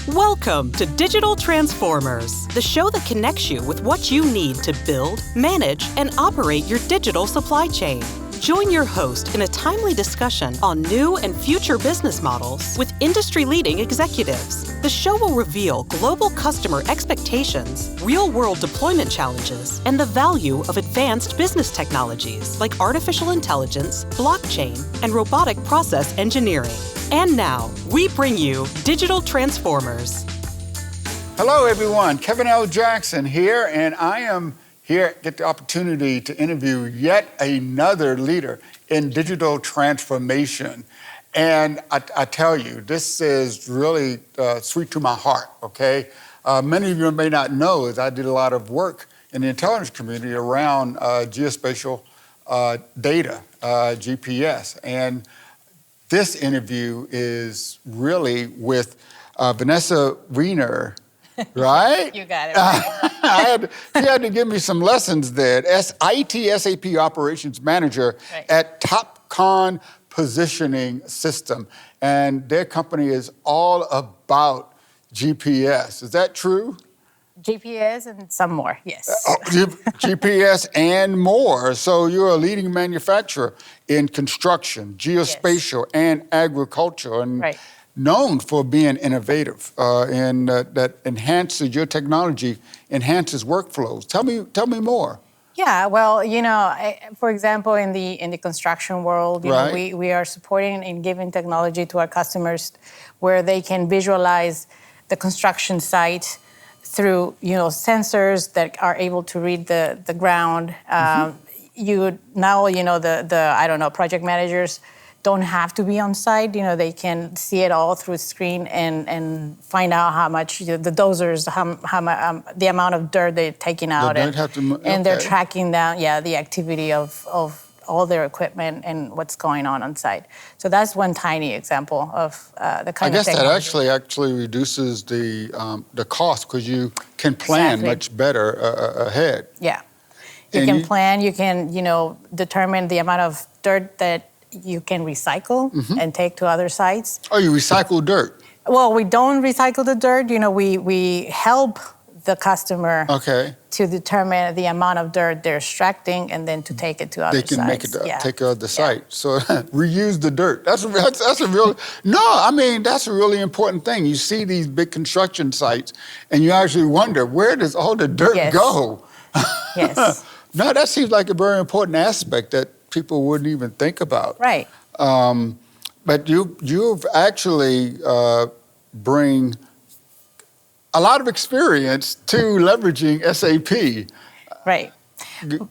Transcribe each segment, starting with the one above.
Welcome to Digital Transformers, the show that connects you with what you need to build, manage, and operate your digital supply chain. Join your host in a timely discussion on new and future business models with industry-leading executives. The show will reveal global customer expectations, real-world deployment challenges, and the value of advanced business technologies like artificial intelligence, blockchain, and robotic process engineering. And now, we bring you Digital Transformers. Hello, everyone. Kevin L. Jackson here, and I am here get the opportunity to interview yet another leader in digital transformation. And I tell you, this is really sweet to my heart, okay? Many of you may not know is I did a lot of work in the intelligence community around geospatial data, GPS. And this interview is really with Vanessa Wieners, right? You got it right. She had to give me some lessons there. IT SAP Operations Manager at Topcon Positioning Systems. And their company is all about GPS. Is that true? GPS and some more, yes. GPS and more. So you're a leading manufacturer in construction, geospatial, and agriculture. And known for being innovative and that enhances your technology, enhances workflows. Tell me more. Yeah, well, you know, for example, in the construction world, you know, we are supporting and giving technology to our customers where they can visualize the construction site through, you know, sensors that are able to read the ground. The project managers don't have to be on site. You know, they can see it all through a screen and find out how much the dozers, the amount of dirt they're taking out, and they're tracking down, the activity of all their equipment and what's going on site. So that's one tiny example of the kind of technology. I guess that actually reduces the cost because you can plan much better ahead. Yeah, you can plan. You can determine the amount of dirt that you can recycle and take to other sites. Oh, you recycle dirt? Well, we don't recycle the dirt. You know, we help the customer to determine the amount of dirt they're extracting and then to take it to other sites. They can make it take care of the site. So reuse the dirt. That's a real, that's a really important thing. You see these big construction sites and you actually wonder, where does all the dirt go? Yes. No, that seems like a very important aspect that people wouldn't even think about. Right. But you've actually bring a lot of experience to leveraging SAP. Right.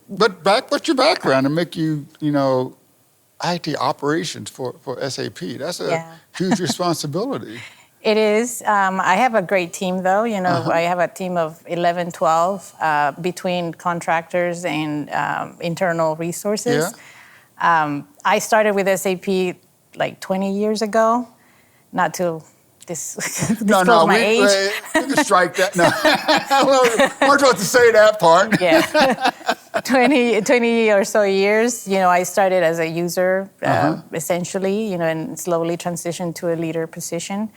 But what's your background to make you, IT operations for SAP? That's a huge responsibility. It is. I have a great team, though. You know, I have a team of 11, 12 between contractors and internal resources. Yeah. I started with SAP like 20 years ago. Not to disclose my age. We can strike that. No, we're supposed to say that part. Yeah, 20 or so years. You know, I started as a user, essentially. You know, and slowly transitioned to a leader position.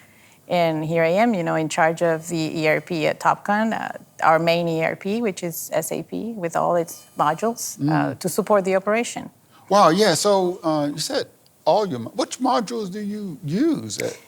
And here I am, in charge of the ERP at Topcon, our main ERP, which is SAP, with all its modules to support the operation. Wow, yeah. So you said which modules do you use at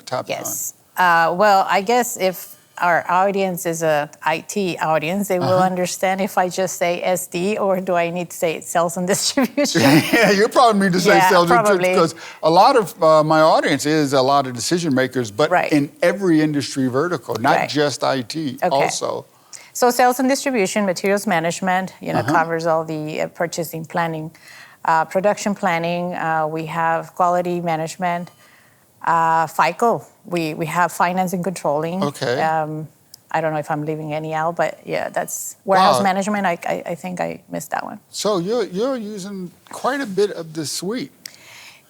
Topcon? Yes. Well, I guess if our audience is a IT audience, they will understand if I just say SD, or do I need to say sales and distribution? Yeah, you probably need to say sales and distribution, because a lot of my audience is a lot of decision makers, but in every industry vertical, not just IT also. So sales and distribution, materials management, covers all the purchasing planning, production planning. We have quality management. FICO, we have finance and controlling. Okay. I don't know if I'm leaving any out, but that's warehouse management. I think I missed that one. So you're using quite a bit of the suite.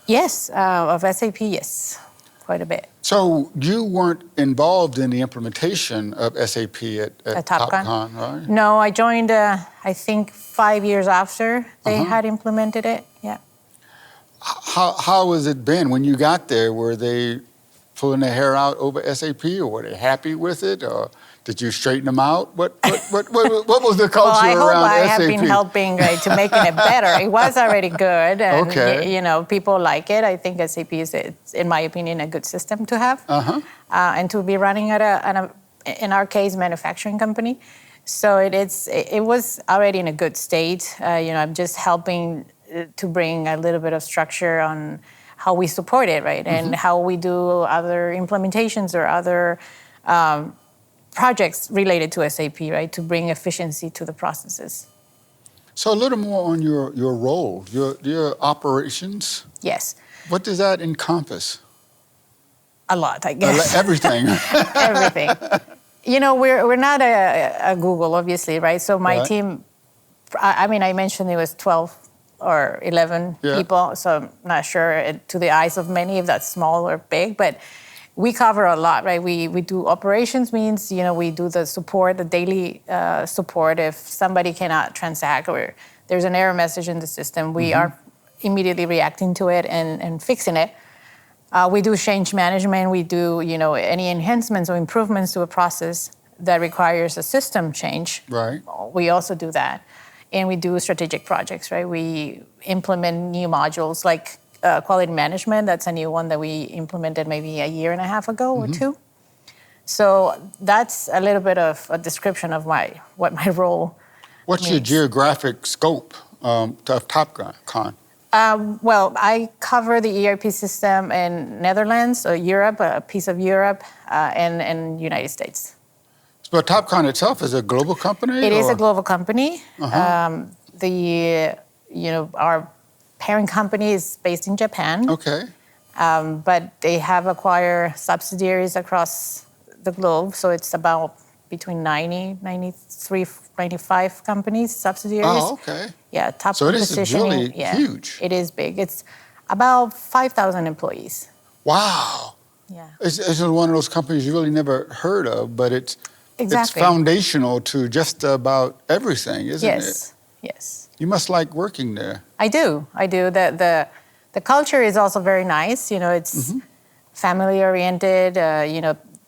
Yes, of SAP, yes, quite a bit. So you weren't involved in the implementation of SAP at Topcon, right? No, I joined, I think, 5 years after they had implemented it, How has it been when you got there? Were they pulling their hair out over SAP, or were they happy with it, or did you straighten them out? What was the culture around SAP? Well, I hope I have been helping to making it better. It was already good, and Okay. people like it. I think SAP is, in my opinion, a good system to have, and to be running at in our case, manufacturing company. So it was already in a good state. I'm just helping to bring a little bit of structure on how we support it, right, and how we do other implementations or other projects related to SAP, right, to bring efficiency to the processes. So a little more on your role, your operations. Yes. What does that encompass? A lot, I guess. Everything. Everything. We're not a Google, obviously, right? So my team, I mentioned it was 12 or 11 people, so I'm not sure to the eyes of many if that's small or big, but we cover a lot, right? We do operations, means, we do the support, the daily support. If somebody cannot transact or there's an error message in the system, we are immediately reacting to it and fixing it. We do change management. We do, any enhancements or improvements to a process that requires a system change. Right. We also do that. And we do strategic projects, right? We implement new modules like quality management. That's a new one that we implemented maybe a year and a half ago or two. So that's a little bit of a description of what my role What's your means. geographic scope of Topcon? Well, I cover the ERP system in Netherlands, or Europe, a piece of Europe, and United States. But Topcon itself is a global company? It is a global company. Our parent company is based in Japan. Okay. But they have acquired subsidiaries across the globe, so it's about between 90, 93, 95 companies, subsidiaries. Oh, okay. Yeah, Topcon So it is Positioning. really huge. It is big. It's about 5,000 employees. Wow. Yeah. It's one of those companies you really never heard of, but it's Exactly. foundational to just about everything, isn't it? Yes. You must like working there. I do. The culture is also very nice. It's family oriented.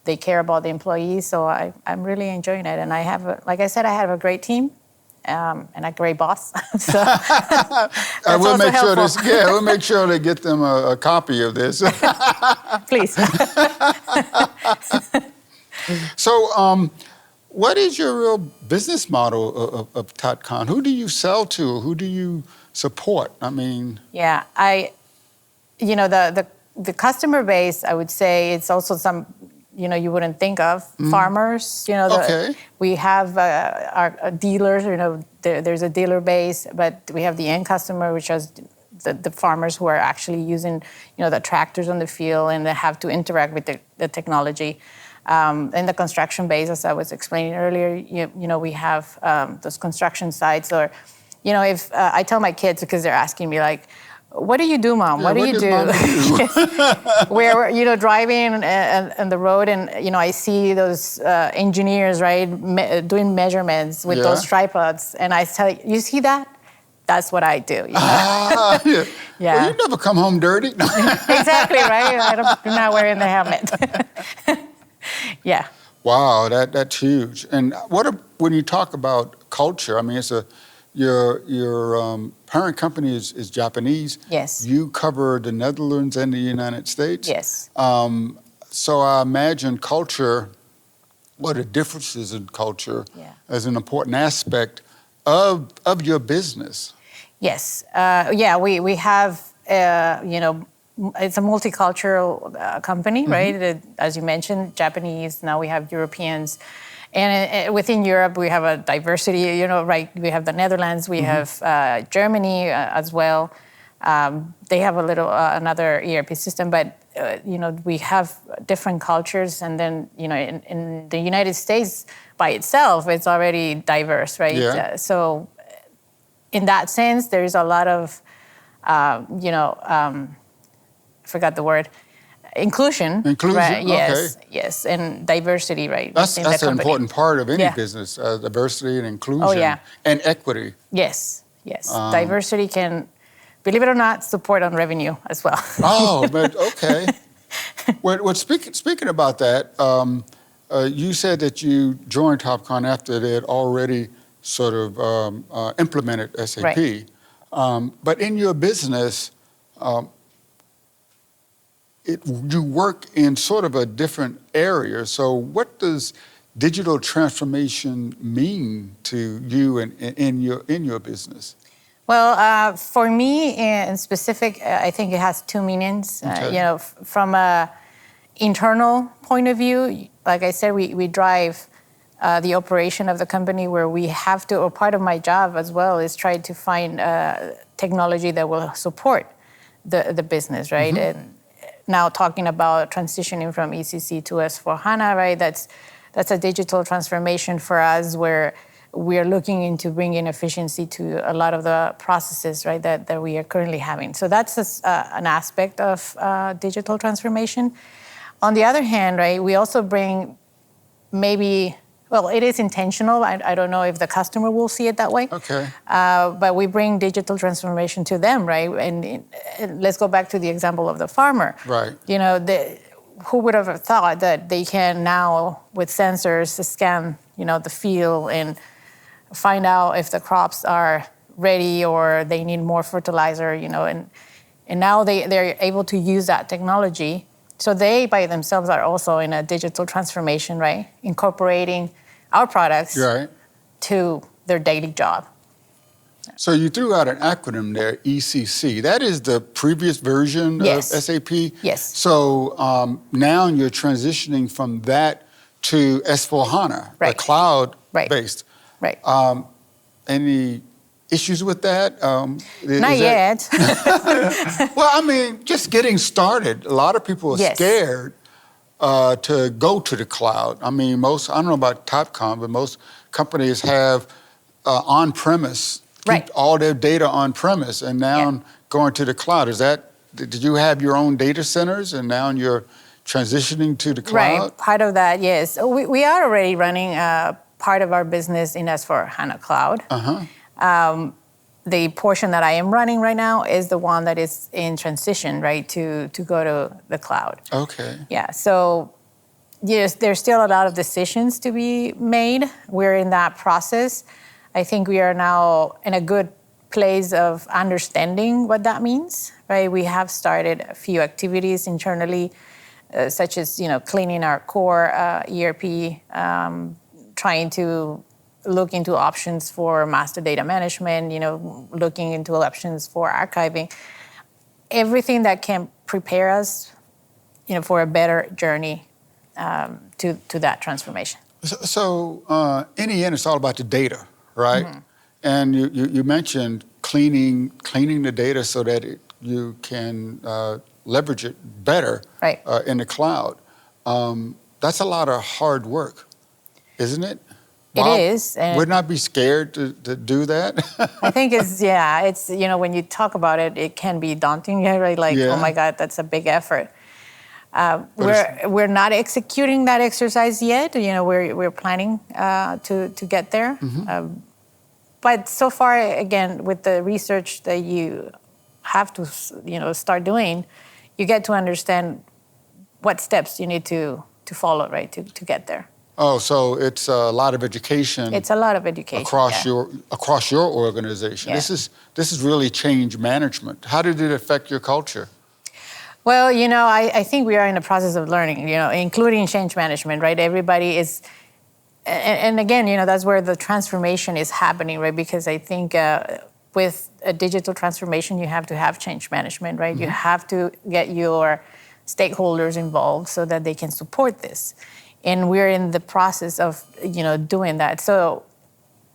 They care about the employees, so I'm really enjoying it. And I have, like I said, I have a great team and a great boss. So I will make sure we'll make sure to get them a copy of this. Please. So, what is your real business model of Topcon? Who do you sell to? Who do you support? Yeah, the customer base, I would say, it's also some, you wouldn't think of. Farmers, Okay. We have our dealers, there's a dealer base, but we have the end customer, which is the farmers who are actually using, the tractors on the field and they have to interact with the technology. In the construction base, as I was explaining earlier, we have those construction sites, or, if I tell my kids, because they're asking me like, what do you do, Mom? Yeah, what do you do? We're, driving on the road, and, I see those engineers, right, doing measurements with those tripods, and I tell you see that? That's what I do. Yeah. Yeah. Well, you never come home dirty. Exactly, right? I'm not wearing the helmet. Yeah. Wow, that's huge. And when you talk about culture, your parent company is Japanese. Yes. You cover the Netherlands and the United States. Yes. So I imagine culture, what the differences in culture, as an important aspect of your business. Yes. We have, it's a multicultural company, right? As you mentioned, Japanese, now we have Europeans. And within Europe, we have a diversity, right? We have the Netherlands, we have Germany as well. They have another ERP system, but, we have different cultures. And then, in the United States by itself, it's already diverse, right? Yeah. So in that sense, there's a lot of, I forgot the word, inclusion. Inclusion, right? Yes, okay. yes, and diversity, right? That's an important part of any Yeah. business, diversity and inclusion. Oh, yeah. And equity. Yes. Diversity can, believe it or not, support on revenue as well. Oh, but okay. Speaking about that, you said that you joined Topcon after they had already sort of implemented SAP. Right. But in your business, you work in sort of a different area. So what does digital transformation mean to you and in your business? Well, for me in specific, I think it has two meanings. Okay. From a internal point of view, like I said, we drive the operation of the company where we have to, or part of my job as well, is try to find technology that will support the business, right? Mm-hmm. And now talking about transitioning from ECC to S/4HANA, right? That's a digital transformation for us where we are looking into bringing efficiency to a lot of the processes, right, that we are currently having. So that's an aspect of digital transformation. On the other hand, right, we also bring it is intentional. I don't know if the customer will see it that way. Okay. But we bring digital transformation to them, right? And let's go back to the example of the farmer. Right. Who would have thought that they can now, with sensors, scan, the field and find out if the crops are ready or they need more fertilizer, and now they're able to use that technology. So they, by themselves, are also in a digital transformation, right? Incorporating our products to their daily job. So you threw out an acronym there, ECC. That is the previous version of SAP? Yes. So now you're transitioning from that to S/4HANA, Right. the cloud-based. Right. Any issues with that? Not yet. Well, I mean, just getting started. A lot of people are scared to go to the cloud. I mean, I don't know about Topcon, but most companies have on-premise, keep all their data on-premise, and now going to the cloud. Did you have your own data centers, and now you're transitioning to the cloud? Right, part of that, yes. We are already running part of our business in S/4HANA Cloud. The portion that I am running right now is the one that is in transition, right, to go to the cloud. Okay. Yeah, so yes, there's still a lot of decisions to be made. We're in that process. I think we are now in a good place of understanding what that means, right? We have started a few activities internally, such as, cleaning our core ERP, trying to look into options for master data management, looking into options for archiving, everything that can prepare us, for a better journey to that transformation. So in the end, it's all about the data, right? Mm-hmm. And you mentioned cleaning the data so that you can leverage it better in the cloud. That's a lot of hard work, isn't it? It is. Would not be scared to do that? I think it's when you talk about it, it can be daunting, right? Like, oh my God, that's a big effort. We're not executing that exercise yet. We're planning to get there. Mm-hmm. But so far, again, with the research that you have to, start doing, you get to understand what steps you need to follow, right, to get there. Oh, so it's a lot of education. It's a lot of education across your organization. Yeah. This is really change management. How did it affect your culture? Well, I think we are in the process of learning, including change management, right? Everybody is, and again, that's where the transformation is happening, right? Because I think with a digital transformation, you have to have change management, right? Mm-hmm. You have to get your stakeholders involved so that they can support this. And we're in the process of, doing that. So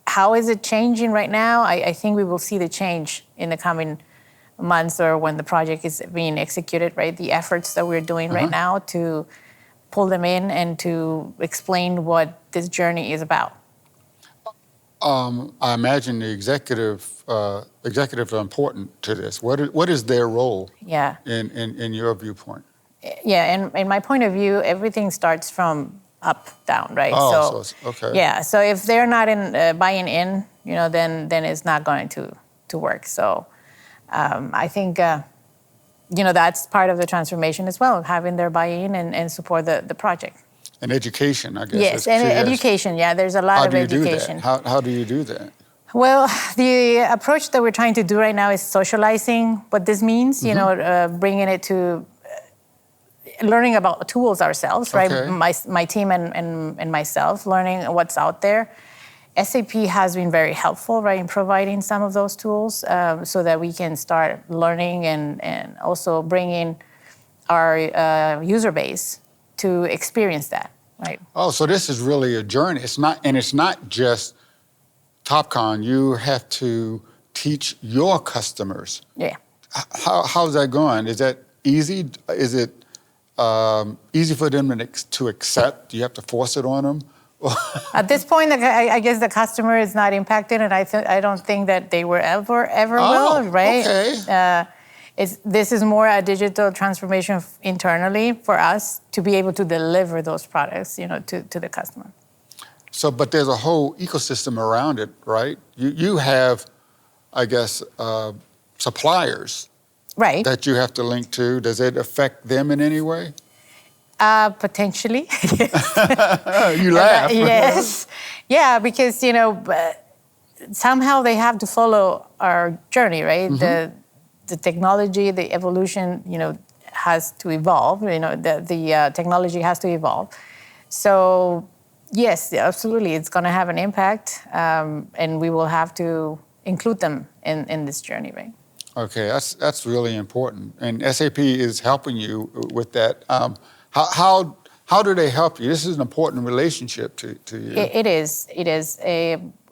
how is it changing right now? I think we will see the change in the coming months or when the project is being executed, right? The efforts that we're doing right now to pull them in and to explain what this journey is about. I imagine the executives are important to this. What is their role in your viewpoint? Yeah, and in my point of view, everything starts from up, down, right? Oh, so okay. Yeah, so if they're not buying in, then it's not going to work. So I think that's part of the transformation as well, having their buy-in and support the project. And education, I guess. Yes, and education. Yeah, there's a lot of education. How do you do that? Well, the approach that we're trying to do right now is socializing what this means. Bringing it to learning about tools ourselves, right? Okay. My team and myself, learning what's out there. SAP has been very helpful, right, in providing some of those tools so that we can start learning and also bringing our user base to experience that, right? Oh, so this is really a journey. It's not just Topcon. You have to teach your customers. Yeah. How's that going? Is that easy? Is it easy for them to accept? Do you have to force it on them? At this point, I guess the customer is not impacted, and I don't think that they were ever will, right? Okay. This is more a digital transformation internally for us to be able to deliver those products, to the customer. So, but there's a whole ecosystem around it, right? You have, I guess, suppliers, right, that you have to link to. Does it affect them in any way? Potentially, yes. You laugh. Yes, yeah, because somehow they have to follow our journey, right? Mm-hmm. The technology, the evolution, has to evolve. The technology has to evolve. So yes, absolutely, it's going to have an impact, and we will have to include them in this journey, right? Okay, that's really important, and SAP is helping you with that. How do they help you? This is an important relationship to you. It is.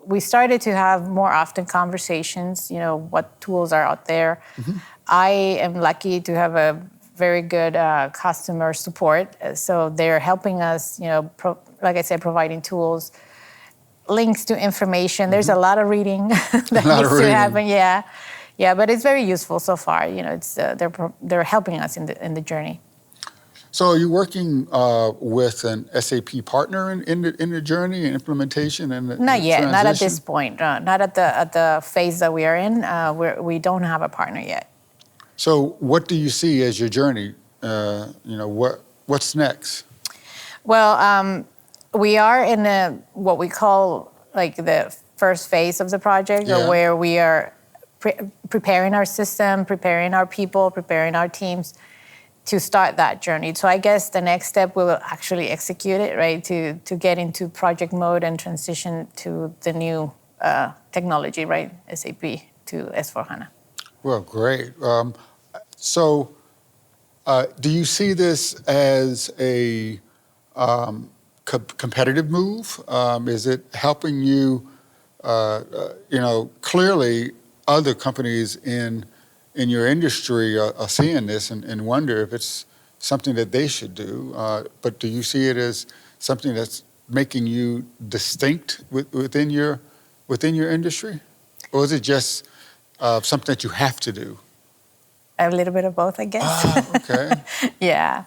We started to have more often conversations, what tools are out there. Mm-hmm. I am lucky to have a very good customer support. So they're helping us, like I said, providing tools, links to information. Mm-hmm. There's a lot of reading that needs to happen. Yeah. Yeah, but it's very useful so far. It's they're helping us in the journey. So are you working with an SAP partner in the journey and implementation and the Not yet, transition? not at this point. Not at the phase that we are in. We don't have a partner yet. So what do you see as your journey? What's next? Well, we are in what we call like the first phase of the project, where we are preparing our system, preparing our people, preparing our teams to start that journey. So I guess the next step, we will actually execute it, right? To get into project mode and transition to the new technology, right? SAP to S/4HANA. Well, great. So do you see this as a competitive move? Is it helping you, clearly other companies in your industry are seeing this and wonder if it's something that they should do. But do you see it as something that's making you distinct within your industry? Or is it just something that you have to do? A little bit of both, I guess. Okay. Yeah.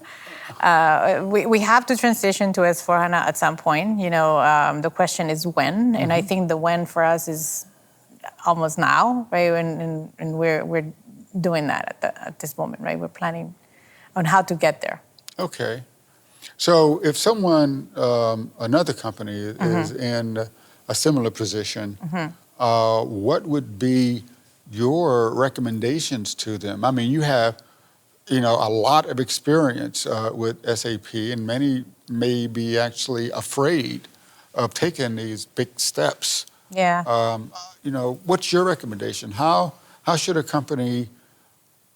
We have to transition to S/4HANA at some point. The question is when, and I think the when for us is almost now, right? And we're doing that at this moment, right? We're planning on how to get there. Okay. So if someone, another company is in a similar position, what would be your recommendations to them? I mean, you have, a lot of experience with SAP, and many may be actually afraid of taking these big steps. Yeah. What's your recommendation? How should a company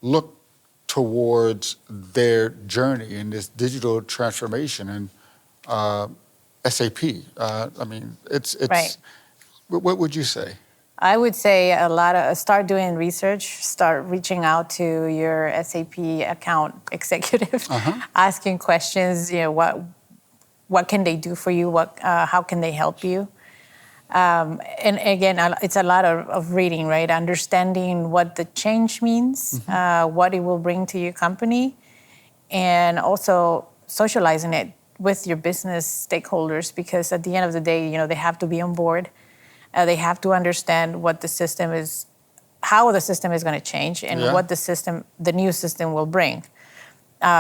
look towards their journey in this digital transformation and SAP? It's right. What would you say? I would say start doing research, start reaching out to your SAP account executive, asking questions, what can they do for you? How can they help you? And again, it's a lot of reading, right? Understanding what the change means, what it will bring to your company, and also socializing it with your business stakeholders, because at the end of the day, they have to be on board. They have to understand what the system is, how the system is going to change and what the new system will bring,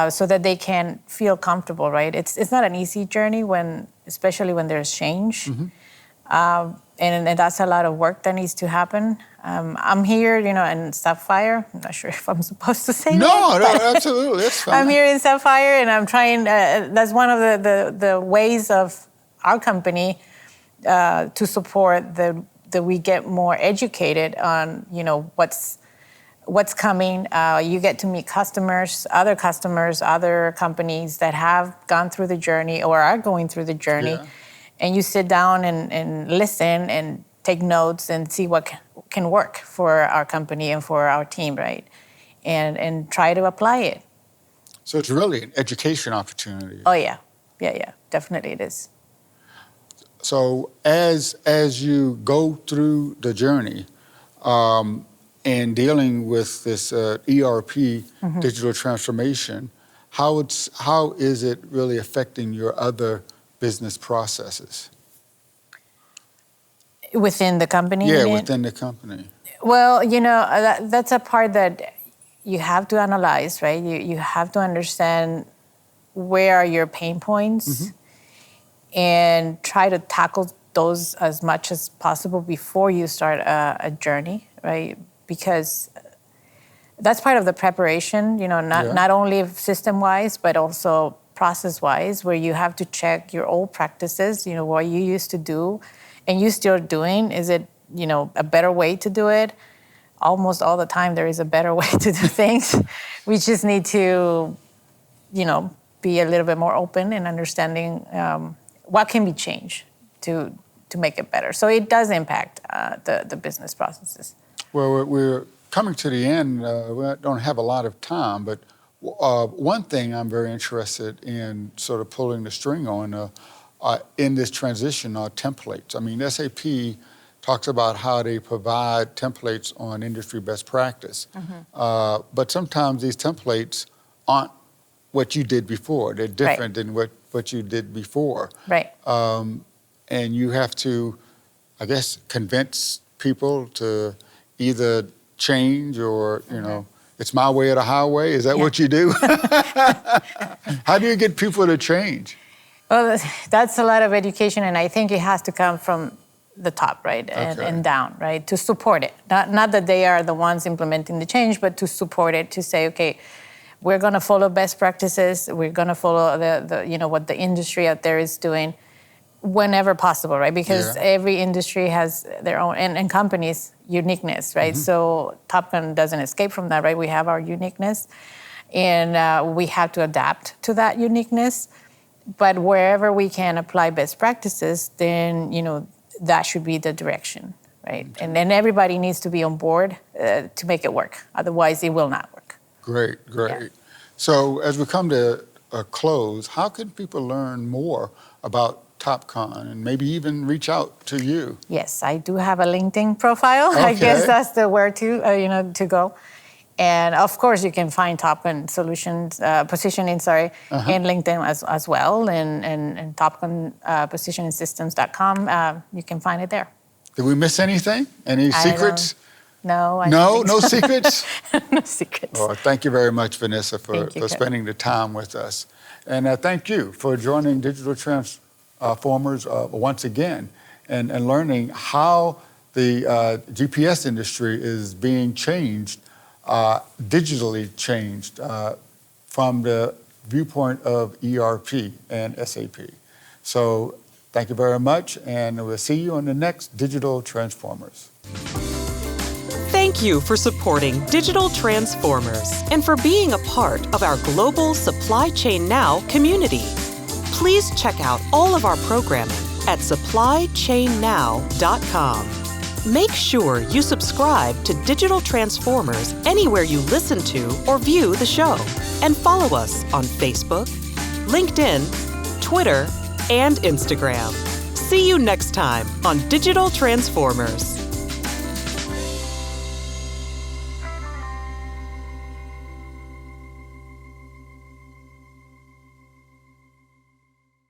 so that they can feel comfortable, right? It's not an easy journey especially when there's change. And that's a lot of work that needs to happen. I'm here, in Sapphire. I'm not sure if I'm supposed to say No, that. no, absolutely, that's fine. I'm here in Sapphire, and I'm trying. That's one of the ways of our company to support that we get more educated on, what's coming. You get to meet customers, other companies that have gone through the journey or are going through the journey. Yeah. And you sit down and listen and take notes and see what can work for our company and for our team, right? And try to apply it. So it's really an education opportunity. Oh, yeah. Yeah, definitely it is. So as you go through the journey and dealing with this ERP, digital transformation, how is it really affecting your other business processes? Within the company? Yeah, within the company. Well, that's a part that you have to analyze, right? You have to understand where are your pain points and try to tackle those as much as possible before you start a journey, right? Because that's part of the preparation, not only system-wise, but also process-wise, where you have to check your old practices, what you used to do and you still doing. Is it, a better way to do it? Almost all the time there is a better way to do things. We just need to, be a little bit more open and understanding what can be changed to make it better. So it does impact the business processes. Well, we're coming to the end. We don't have a lot of time, but one thing I'm very interested in sort of pulling the string on in this transition are templates. I mean, SAP talks about how they provide templates on industry best practice, but sometimes these templates aren't what you did before. They're different than what you did before. Right. And you have to, I guess, convince people to either change or, it's my way or the highway. Is that what you do? How do you get people to change? Well, that's a lot of education, and I think it has to come from the top, right, and down, right, to support it. Not that they are the ones implementing the change, but to support it, to say, okay, we're going to follow best practices. We're going to follow the what the industry out there is doing, whenever possible, right? Because every industry has their own, and companies' uniqueness, right? So Topcon doesn't escape from that, right? We have our uniqueness, and we have to adapt to that uniqueness. But wherever we can apply best practices, then, that should be the direction, right? And then everybody needs to be on board to make it work. Otherwise, it will not work. Great. Yeah. So as we come to a close, how can people learn more about Topcon and maybe even reach out to you? Yes, I do have a LinkedIn profile. Okay. I guess that's the where to to go. And of course, you can find Topcon Solutions Positioning, in LinkedIn as well, and Topcon Positioning Systems.com. You can find it there. Did we miss anything? Any secrets? No. No secrets? No secrets. Oh, thank you very much, Vanessa, for spending the time with us. And thank you for joining Digital Transformers once again and learning how the GPS industry is being changed, digitally changed from the viewpoint of ERP and SAP. So thank you very much, and we'll see you on the next Digital Transformers. Thank you for supporting Digital Transformers and for being a part of our global Supply Chain Now community. Please check out all of our programming at supplychainnow.com. Make sure you subscribe to Digital Transformers anywhere you listen to or view the show, and follow us on Facebook, LinkedIn, Twitter, and Instagram. See you next time on Digital Transformers.